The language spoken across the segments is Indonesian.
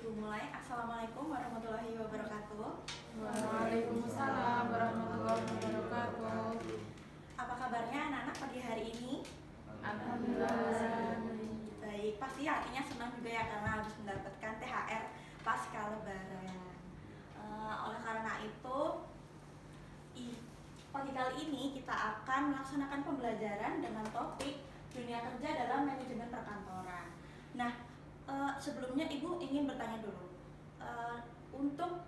Ibu mulai. Assalamualaikum warahmatullahi wabarakatuh. Waalaikumsalam warahmatullahi wabarakatuh. Apa kabarnya anak-anak pagi hari ini? Alhamdulillah. Baik, pasti artinya senang juga ya karena habis mendapatkan THR pasca Lebaran. Oleh karena itu, pagi kali ini kita akan melaksanakan pembelajaran dengan topik dunia kerja dalam manajemen perkantoran. Nah, sebelumnya Ibu ingin bertanya dulu, untuk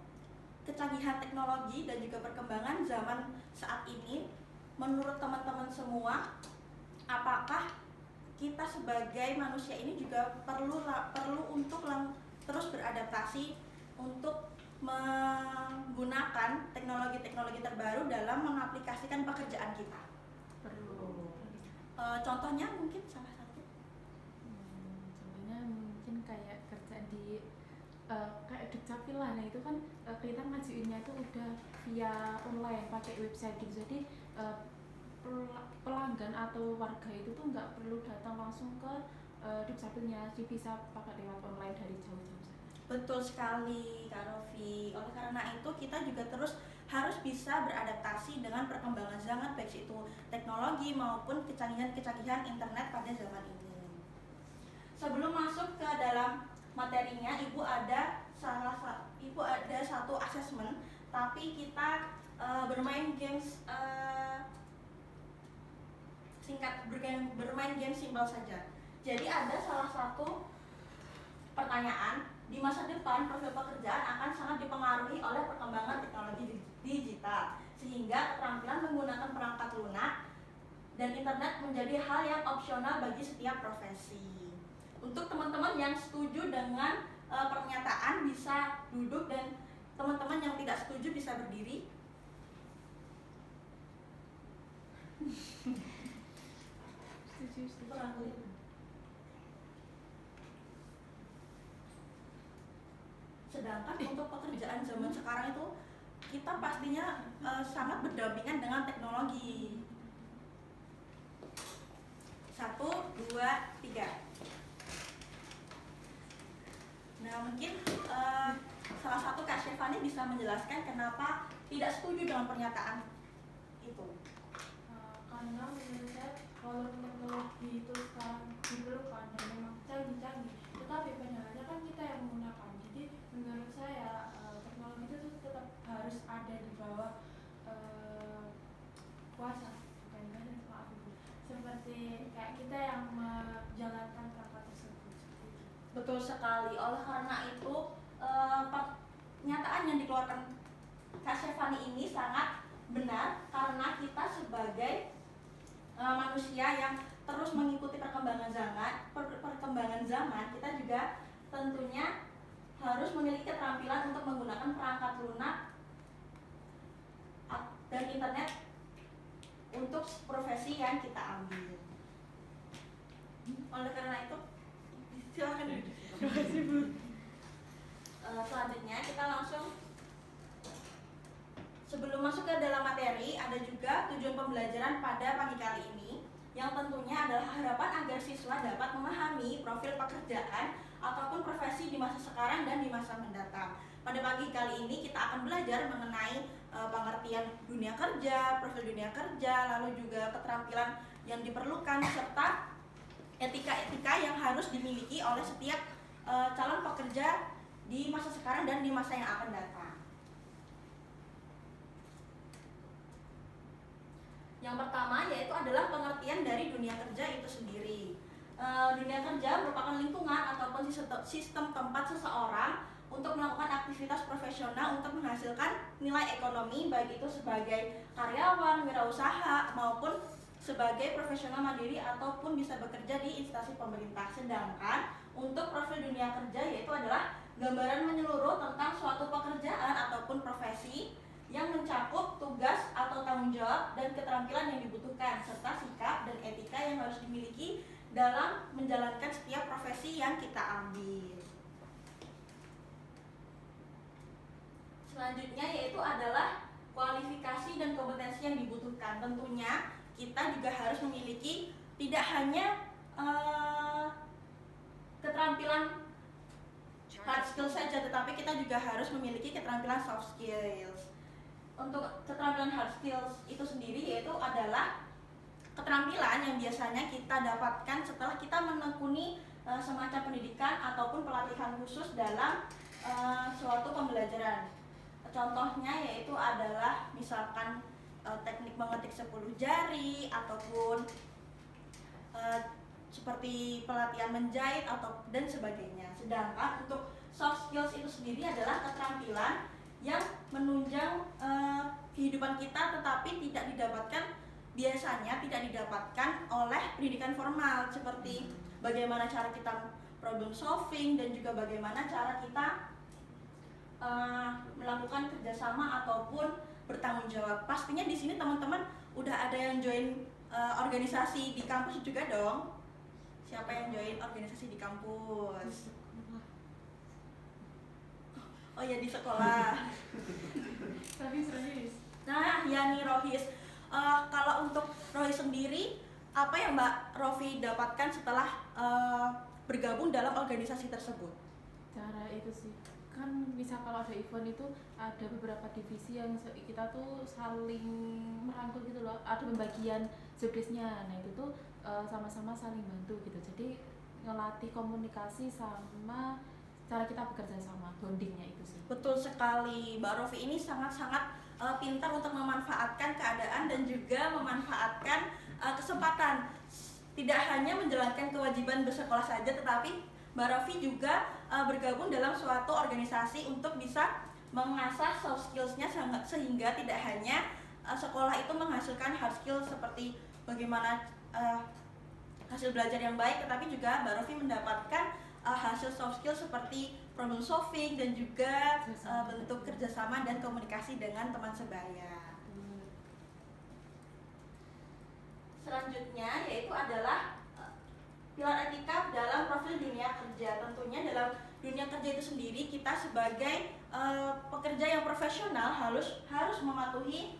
kecanggihan teknologi dan juga perkembangan zaman saat ini, menurut teman-teman semua, apakah kita sebagai manusia ini juga perlu untuk terus beradaptasi untuk menggunakan teknologi-teknologi terbaru dalam mengaplikasikan pekerjaan kita? Perlu. Contohnya mungkin salah satu. Contohnya mungkin kayak kerjaan di kayak Dukcapil lah. Nah itu kan kita ngajuinnya itu udah via online pakai website gitu. Jadi pelanggan atau warga itu tuh nggak perlu datang langsung ke Dukcapilnya, jadi bisa pakai lewat online dari jauh-jauh saja. Betul sekali Kak Rofi. Oleh karena itu kita juga terus harus bisa beradaptasi dengan perkembangan zaman, baik itu teknologi maupun kecanggihan-kecanggihan internet pada zaman ini. Sebelum masuk ke dalam materinya, Ibu ada satu asesmen, tapi kita bermain games bermain game simpel saja. Jadi ada salah satu pertanyaan, di masa depan profil pekerjaan akan sangat dipengaruhi oleh perkembangan teknologi digital, sehingga keterampilan menggunakan perangkat lunak dan internet menjadi hal yang opsional bagi setiap profesi. Untuk teman-teman yang setuju dengan pernyataan bisa duduk, dan teman-teman yang tidak setuju bisa berdiri. Setuju. Sedangkan untuk pekerjaan zaman sekarang itu kita pastinya sangat berdampingan dengan teknologi. 1, 2, 3. Nah, mungkin salah satu Kak Syefani bisa menjelaskan kenapa tidak setuju dengan pernyataan itu. Karena menurut saya kalau teknologi itu sekarang diperlukan dan memang canggih-canggih, tetapi padahal kan kita yang menggunakan. Jadi menurut saya teknologi itu tetap harus ada di bawah kuasa, maaf ibu, seperti kayak kita yang menjalankan perangkat tersebut. Betul sekali. Oleh karena itu pernyataan yang dikeluarkan Kak Syefani ini sangat benar, karena kita sebagai manusia yang terus mengikuti perkembangan zaman, kita juga tentunya harus memiliki keterampilan untuk menggunakan perangkat lunak dan internet untuk profesi yang kita ambil. Oleh karena itu, silakan. Terima kasih Bu. Selanjutnya kita langsung, sebelum masuk ke dalam materi, ada juga tujuan pembelajaran pada pagi kali ini, yang tentunya adalah harapan agar siswa dapat memahami profil pekerjaan ataupun profesi di masa sekarang dan di masa mendatang. Pada pagi kali ini kita akan belajar mengenai pengertian dunia kerja, profil dunia kerja, lalu juga keterampilan yang diperlukan, serta etika-etika yang harus dimiliki oleh setiap calon pekerja di masa sekarang dan di masa yang akan datang. Yang pertama yaitu adalah pengertian dari dunia kerja itu sendiri. Dunia kerja merupakan lingkungan ataupun sistem tempat seseorang untuk melakukan aktivitas profesional untuk menghasilkan nilai ekonomi, baik itu sebagai karyawan, wirausaha, maupun sebagai profesional mandiri ataupun bisa bekerja di instansi pemerintah. Sedangkan untuk profil dunia kerja yaitu adalah gambaran menyeluruh tentang suatu pekerjaan ataupun profesi yang mencakup tugas atau tanggung jawab dan keterampilan yang dibutuhkan, serta sikap dan etika yang harus dimiliki dalam menjalankan setiap profesi yang kita ambil. Selanjutnya yaitu adalah kualifikasi dan kompetensi yang dibutuhkan. Tentunya kita juga harus memiliki tidak hanya keterampilan hard skill skill saja, tetapi kita juga harus memiliki keterampilan soft skills. Untuk keterampilan hard skills itu sendiri yaitu adalah keterampilan yang biasanya kita dapatkan setelah kita menekuni semacam pendidikan ataupun pelatihan khusus dalam suatu pembelajaran. Contohnya yaitu adalah misalkan teknik mengetik 10 jari ataupun seperti pelatihan menjahit atau dan sebagainya. Sedangkan untuk soft skills itu sendiri adalah keterampilan yang menunjang kehidupan kita, tetapi biasanya tidak didapatkan oleh pendidikan formal, seperti bagaimana cara kita problem solving dan juga bagaimana cara kita melakukan kerjasama ataupun bertanggung jawab. Pastinya di sini teman-teman udah ada yang join organisasi di kampus juga dong. Siapa yang join organisasi di kampus? Oh ya, di sekolah. Tapi serius. Nah, ya nih Rohis. Kalau untuk Rohis sendiri, apa yang Mbak Rofi dapatkan setelah bergabung dalam organisasi tersebut? Cara itu sih, kan bisa kalau ada event itu ada beberapa divisi yang kita tuh saling merangkul gitu loh, ada pembagian jobdesknya. Nah itu tuh sama-sama saling bantu gitu, jadi ngelatih komunikasi sama cara kita bekerja sama, bondingnya itu sih. Betul sekali, Mbak Rofi ini sangat-sangat pintar untuk memanfaatkan keadaan dan juga memanfaatkan kesempatan. Tidak hanya menjalankan kewajiban bersekolah saja, tetapi Mbak Rofi juga bergabung dalam suatu organisasi untuk bisa mengasah soft skills-nya sehingga tidak hanya sekolah itu menghasilkan hard skill seperti bagaimana hasil belajar yang baik, tetapi juga Mbak Rofi mendapatkan hasil soft skill seperti problem solving dan juga bentuk kerjasama dan komunikasi dengan teman sebaya. Selanjutnya yaitu adalah pilar etika dalam profil dunia kerja. Tentunya dalam dunia kerja itu sendiri kita sebagai pekerja yang profesional harus mematuhi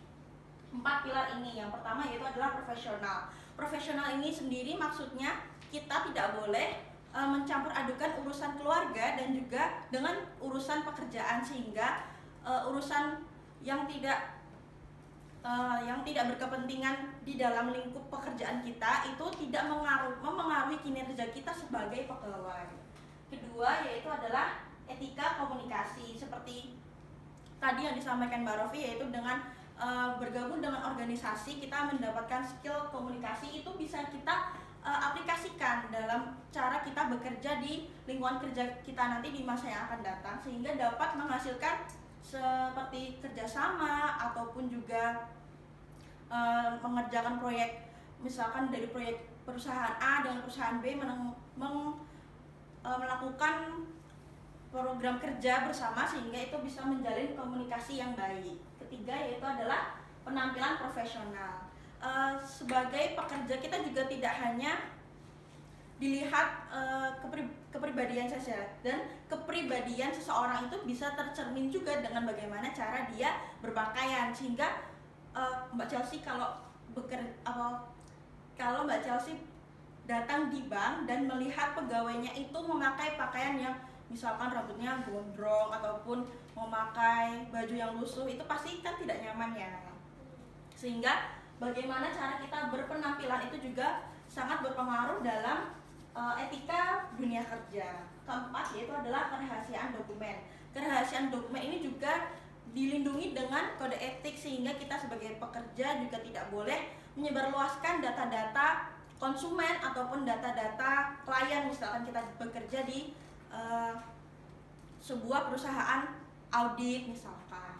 4 pilar ini. Yang pertama yaitu adalah profesional. Profesional ini sendiri maksudnya kita tidak boleh mencampur adukan urusan keluarga dan juga dengan urusan pekerjaan, sehingga urusan yang tidak berkepentingan di dalam lingkup pekerjaan kita itu tidak mempengaruhi kinerja kita sebagai pegawai. Kedua yaitu adalah etika komunikasi, seperti tadi yang disampaikan Mbak Rofi, yaitu dengan bergabung dengan organisasi kita mendapatkan skill komunikasi, itu bisa kita aplikasikan dalam cara kita bekerja di lingkungan kerja kita nanti di masa yang akan datang, sehingga dapat menghasilkan seperti kerjasama ataupun juga mengerjakan proyek, misalkan dari proyek perusahaan A dengan perusahaan B melakukan program kerja bersama sehingga itu bisa menjalin komunikasi yang baik. Ketiga yaitu adalah penampilan profesional. Sebagai pekerja kita juga tidak hanya dilihat kepribadian saja, dan kepribadian seseorang itu bisa tercermin juga dengan bagaimana cara dia berpakaian, sehingga Mbak Chelsea kalau Mbak Chelsea datang di bank dan melihat pegawainya itu memakai pakaian yang misalkan rambutnya gondrong ataupun memakai baju yang lusuh, itu pasti kan tidak nyaman ya. Sehingga bagaimana cara kita berpenampilan itu juga sangat berpengaruh dalam etika dunia kerja. Keempat yaitu adalah kerahasiaan dokumen. Kerahasiaan dokumen ini juga dilindungi dengan kode etik, sehingga kita sebagai pekerja juga tidak boleh menyebarluaskan data-data konsumen ataupun data-data klien, misalkan kita bekerja di sebuah perusahaan audit misalkan.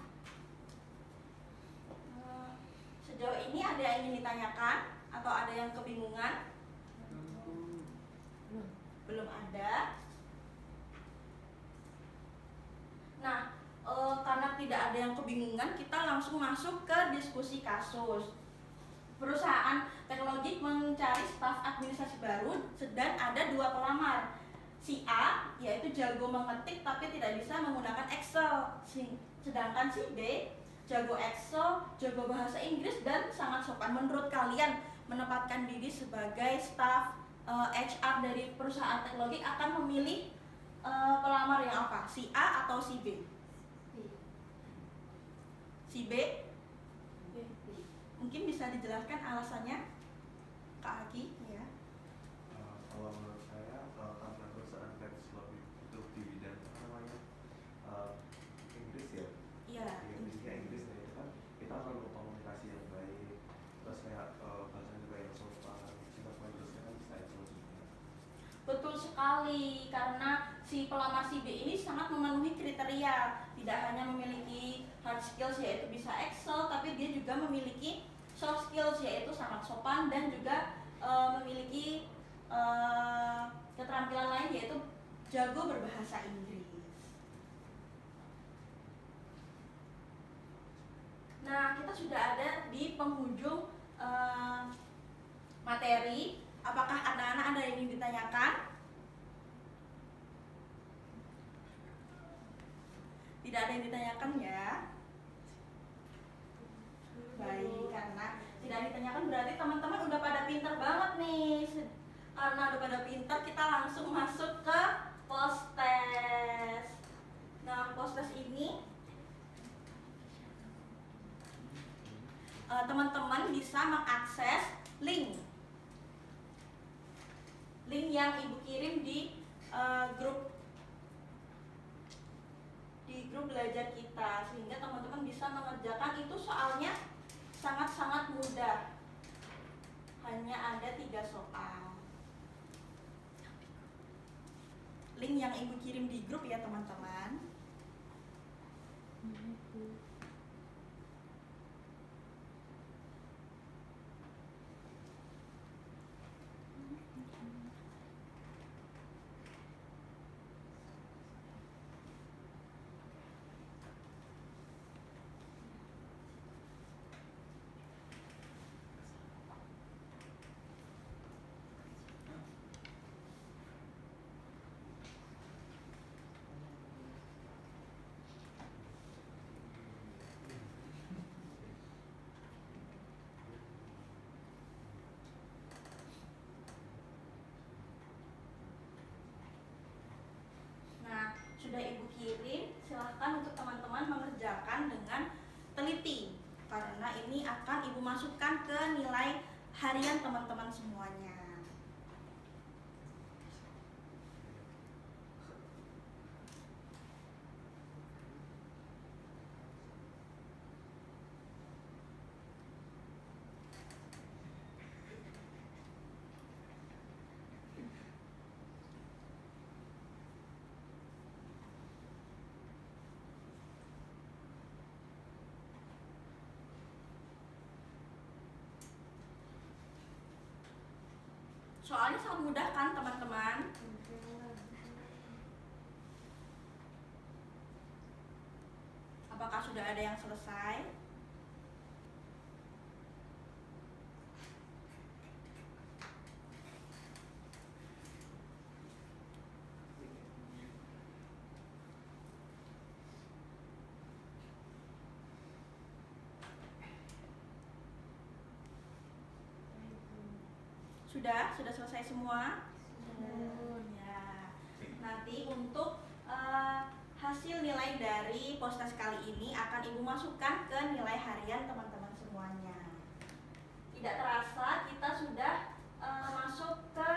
Sejauh ini ada yang ingin ditanyakan atau ada yang kebingungan? Belum ada. Nah, karena tidak ada yang kebingungan, kita langsung masuk ke diskusi kasus. Perusahaan teknologi mencari staf administrasi baru dan ada 2 pelamar. Si A yaitu jago mengetik tapi tidak bisa menggunakan Excel, sedangkan si B jago Excel, jago bahasa Inggris dan sangat sopan. Menurut kalian menempatkan diri sebagai staf HR dari perusahaan teknologi akan memilih pelamar yang apa? Si A atau si B? Si B? Mungkin bisa dijelaskan alasannya, Kak Aki? Ya. Kalau menurut saya karena perusahaan Pets lebih butuh di bidang apa namanya Inggris ya. Iya. Inggrisnya Inggris, nah itu kan kita perlu komunikasi yang baik, terus kayak bahasa juga yang sopan, sikap Inggrisnya kan bisa itu juga. Betul sekali, karena si pelamar si B ini sangat memenuhi kriteria. Tidak hanya memiliki hard skills yaitu bisa Excel, tapi dia juga memiliki soft skills yaitu sangat sopan dan juga memiliki keterampilan lain yaitu jago berbahasa Inggris. Nah, kita sudah ada di penghujung materi. Apakah anak-anak ada yang ingin ditanyakan? Tidak ada yang ditanyakan ya? Baik, karena tidak ditanyakan berarti teman-teman udah pada pintar banget nih. Karena udah pada pintar, kita langsung masuk ke post test. Nah, post test ini teman-teman bisa mengakses link yang ibu kirim di grup belajar kita, sehingga teman-teman bisa mengerjakan itu. Soalnya sangat-sangat mudah, hanya ada 3 soal. Link yang ibu kirim di grup ya teman-teman. Sudah ibu kirim, silahkan untuk teman-teman mengerjakan dengan teliti, karena ini akan ibu masukkan ke nilai harian teman-teman semuanya. Soalnya sangat mudah kan teman-teman? Apakah sudah ada yang selesai? Sudah selesai semua? Ya. Nanti untuk hasil nilai dari post test kali ini akan ibu masukkan ke nilai harian teman-teman semuanya. Tidak terasa kita sudah masuk ke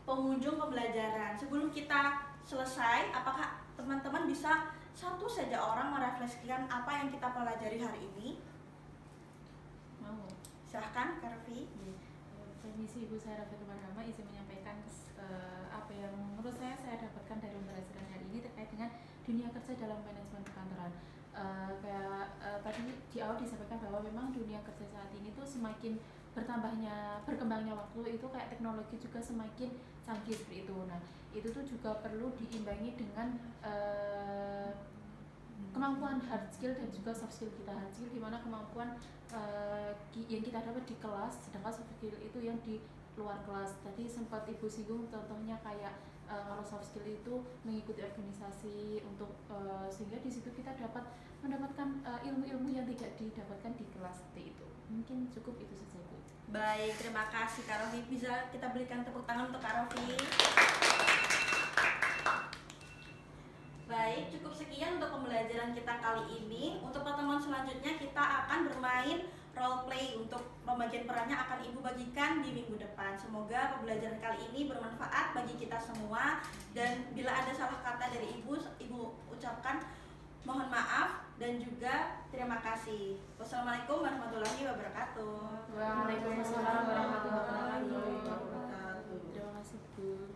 penghujung pembelajaran. Sebelum kita selesai, apakah teman-teman bisa satu saja orang merefleksikan apa yang kita pelajari hari ini? Mau. Silahkan, Karvi. Permisi Ibu, saya Rafi Tumarhama izin menyampaikan apa yang menurut saya dapatkan dari pembelajaran hari ini terkait dengan dunia kerja dalam manajemen perkantoran. Tadi di awal disampaikan bahwa memang dunia kerja saat ini tuh semakin berkembangnya waktu itu kayak teknologi juga semakin canggih seperti itu. Nah, itu tuh juga perlu diimbangi dengan kemampuan hard skill dan juga soft skill kita. Hard skill gimana kemampuan yang kita dapat di kelas, sedangkan soft skill itu yang di luar kelas. Tadi sempat Ibu singgung contohnya kayak kalau soft skill itu mengikuti organisasi untuk sehingga di situ kita dapat mendapatkan ilmu-ilmu yang tidak didapatkan di kelas seperti itu. Mungkin cukup itu saja Bu. Baik, terima kasih Kak Rofi. Bisa kita berikan tepuk tangan untuk Kak Rofi. kali ini. Untuk pertemuan selanjutnya kita akan bermain role play. Untuk pembagian perannya akan Ibu bagikan di minggu depan. Semoga pembelajaran kali ini bermanfaat bagi kita semua. Dan bila ada salah kata dari Ibu ucapkan mohon maaf dan juga terima kasih. Wassalamualaikum warahmatullahi wabarakatuh. Waalaikumsalam warahmatullahi wabarakatuh. Terima kasih Bu.